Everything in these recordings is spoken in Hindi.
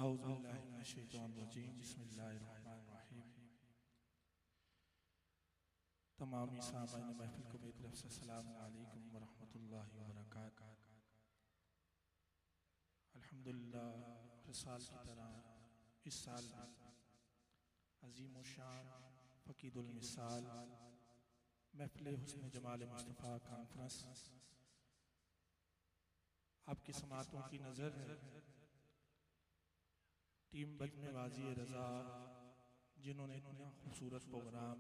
औज़ुबिल्लाहिमिनश्शैतानिर्रजीम बिस्मिल्लाहिर्रहमानिर्रहीम। तमामी सामाईन महफिल को मेरी तरफ से अस्सलामु अलैकुम व रहमतुल्लाहि व बरकातहू। अल्हम्दुलिल्लाह, हर साल की तरह इस साल भी अजीम व शान फ़कीदुल मिसाल महफिल हुस्न जमाल मुस्तफ़ा कॉन्फ्रेंस आपकी समातों की नज़र है। टीम बजने वाजी रज़ा जिन्होंने इतना खूबसूरत प्रोग्राम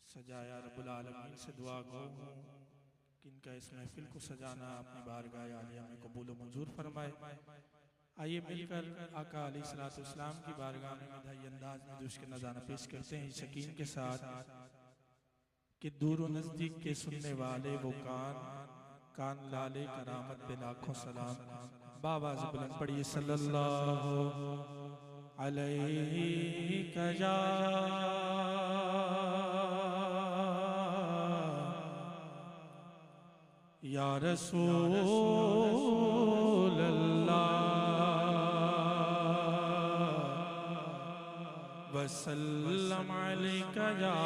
सजाया, रब्बुल आलमीन से दुआ गो हूँ कि इनका इस महफिल को सजाना अपनी बारगाह आलिया में कबूल व मंजूर फरमाए। आइए मिलकर आका अलैहिस्सलाम की बारगाह में मदही अंदाज में दुरुद के नज़ारा पेश करते हैं इस यकीन के साथ कि दूर व नज़दीक के सुनने वाले वो कान लाले करामत पे लाखों सलाम। बाबा से बुलंद पढ़िए सल्लल्लाहु अलैहि या रसूल अल्लाह वसल्लम अलैका या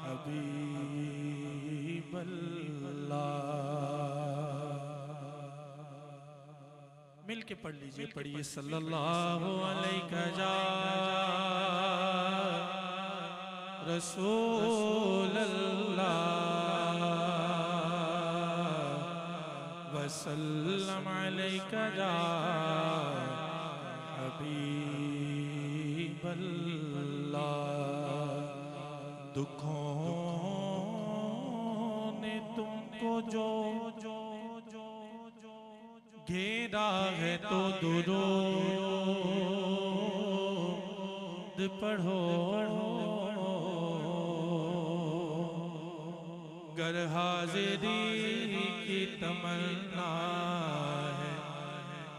हबीब मिल के पढ़ लीजिए, पढ़िए सल्लल्लाहु अलैका या रसूल अल्लाह वसल्लम अलैका या हबीब अल्लाह। दुखों ने तुमको जो घेरा है तो दुरूद पढ़ो, गर हाज़िरी की तमन्ना है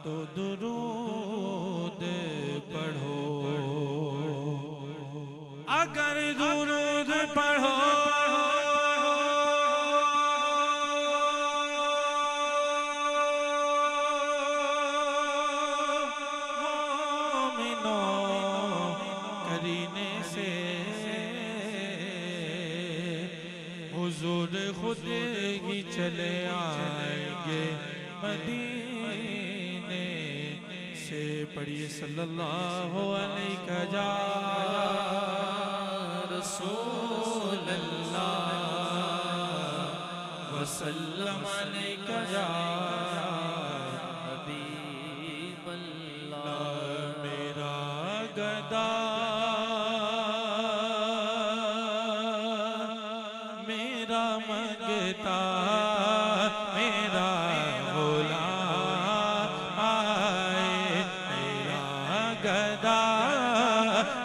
तो दुरूद पढ़ो। अगर दुरूद पढ़ो हुजूर खुद ही चले आएंगे मदीने से। पढ़िए सल्लल्लाहु अलैका या रसूल अल्लाह वसल्लम अलैका या हबीब अल्लाह। मेरा गदा मंगता मेरा गुलाम आए, मेरा गदा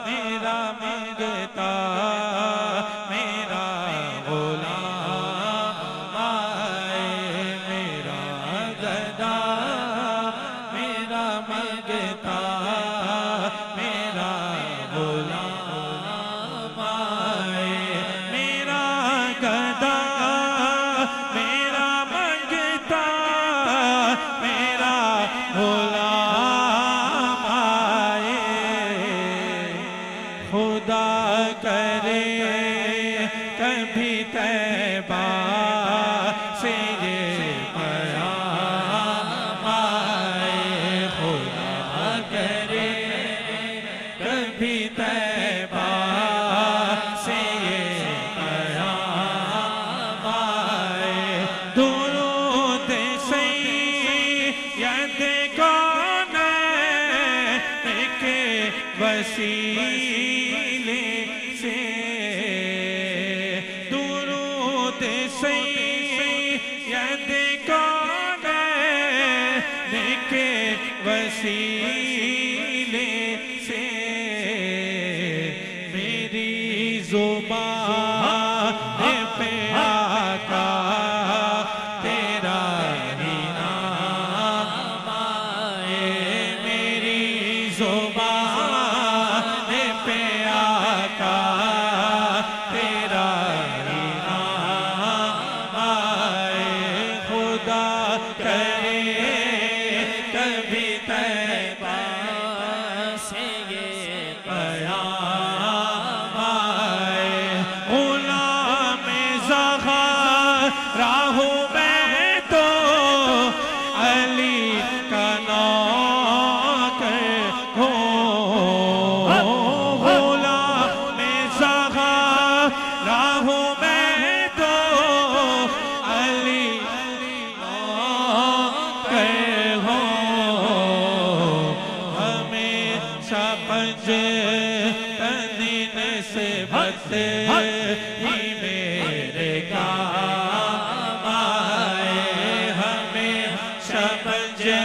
मेरा मंगता मेरा गुलाम आए, मेरा गदा मेरा मंगता मेरा गुलाम आए, मेरा गदा मेरा मंगता मेरा गुलाम आए। खुदा करे कभी तैबा से ये पैगाम आए, खुदा करे कभी तैबा से ये पैगाम आए। दुरूद सैयद कौन के वसीले से, दुरूद सैयद कौन के वसीले से मेरी ज़ुबान पे आका तेरा ही नाम आए, मेरी ज़ुबान पे आका तेरा ही नाम आए। खुदा करे ही मेरे काम आए, हमें समझे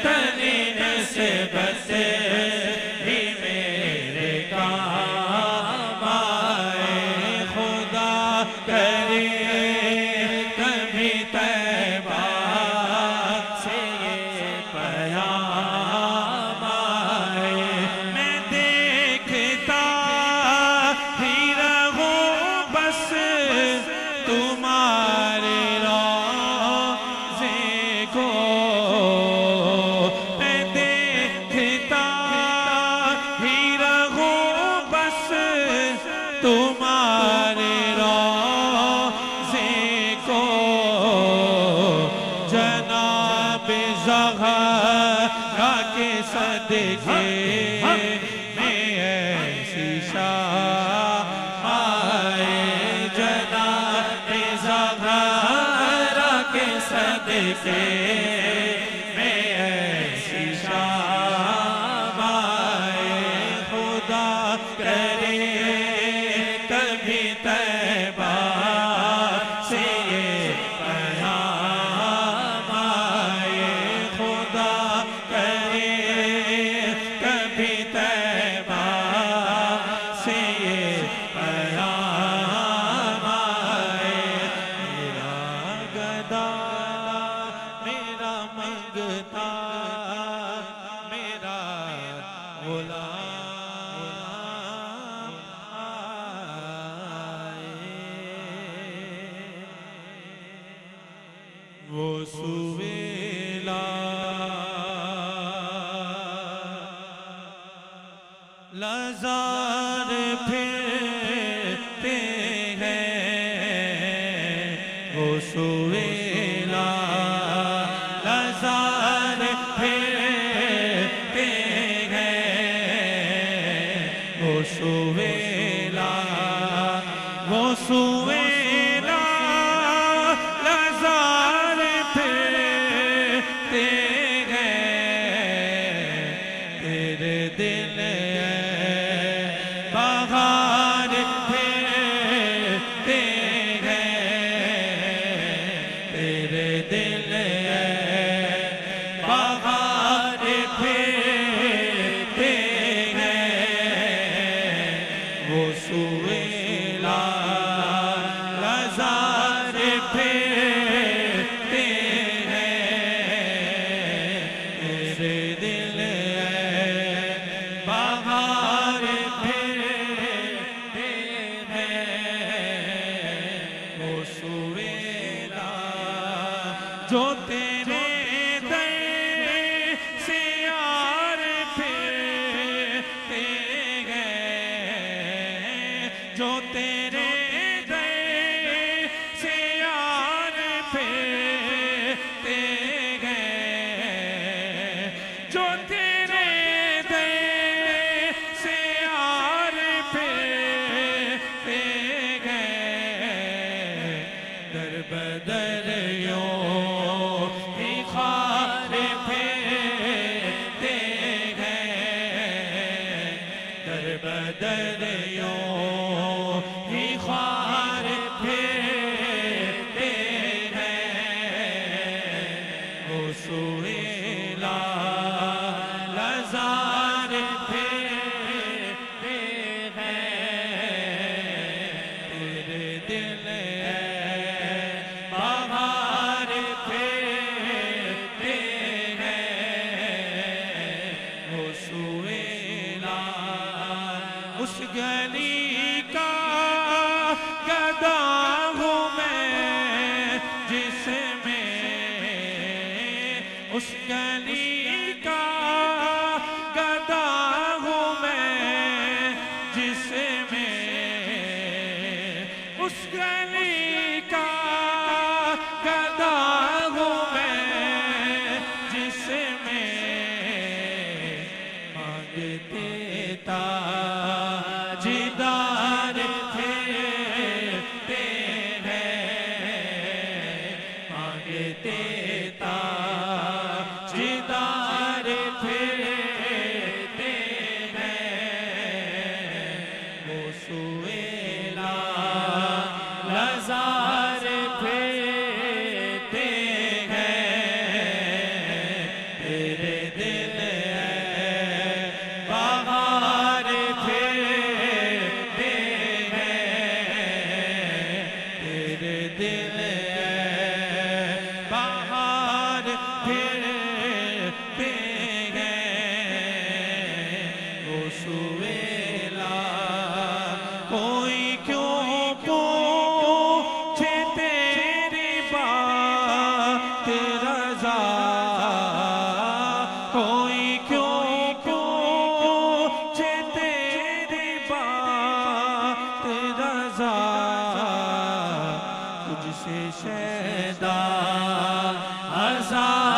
तनी नस्बत ही मेरे काम आए। खुदा करे कभी तैबा से ये पैगाम आए। मैं देखता ही रहूं बस तुम्हारे रोज़े को, मैं देखता ही रहूं बस तुम्हारे रोज़े को। जनाब ज़हरा के सदके में ऐसी शाम आए, जनाब ज़हरा के सदके में ऐसी शाम आए। खुदा करे कभी तैबा से ये पैगाम आए। खुदा करे कभी तैबा से ये पैगाम आए। मेरा गदा मेरा मंगता मेरा गुलाम आए। वो सुवेला लज़ार फिरते हैं, वो सुवेला लज़ार फिरते हैं, वो सुवेला लज़ार फिरते हैं। तेरे दिल बहार फिरते हैं, तेरे दिल बहार फिरते हैं। वो सुवेला लज़ार फिरते हैं, तेरे दिल बहार फिरते हैं। वो सुवेला जो तेरे दर से यार फिरते हैं, जो तेरे दर से यार फिरते हैं, जो तेरे दर से यार फिरते हैं। दर बदर यूं ही ख्वार फिरते हैं, दर बदर यूं ही ख्वार फिरते हैं। वो सुवेला लज़ार फिरते हैं, तेरे दिल बहार फिरते हैं। वो सुवेला उस गली का गदा हूँ मैं जिसमें, उस गली का गदा हूँ मैं जिसमें, उस गली का गदा हूँ मैं जिसमें। मांगते ताजदार फिरते हैं, मांगते ताजदार फिर सा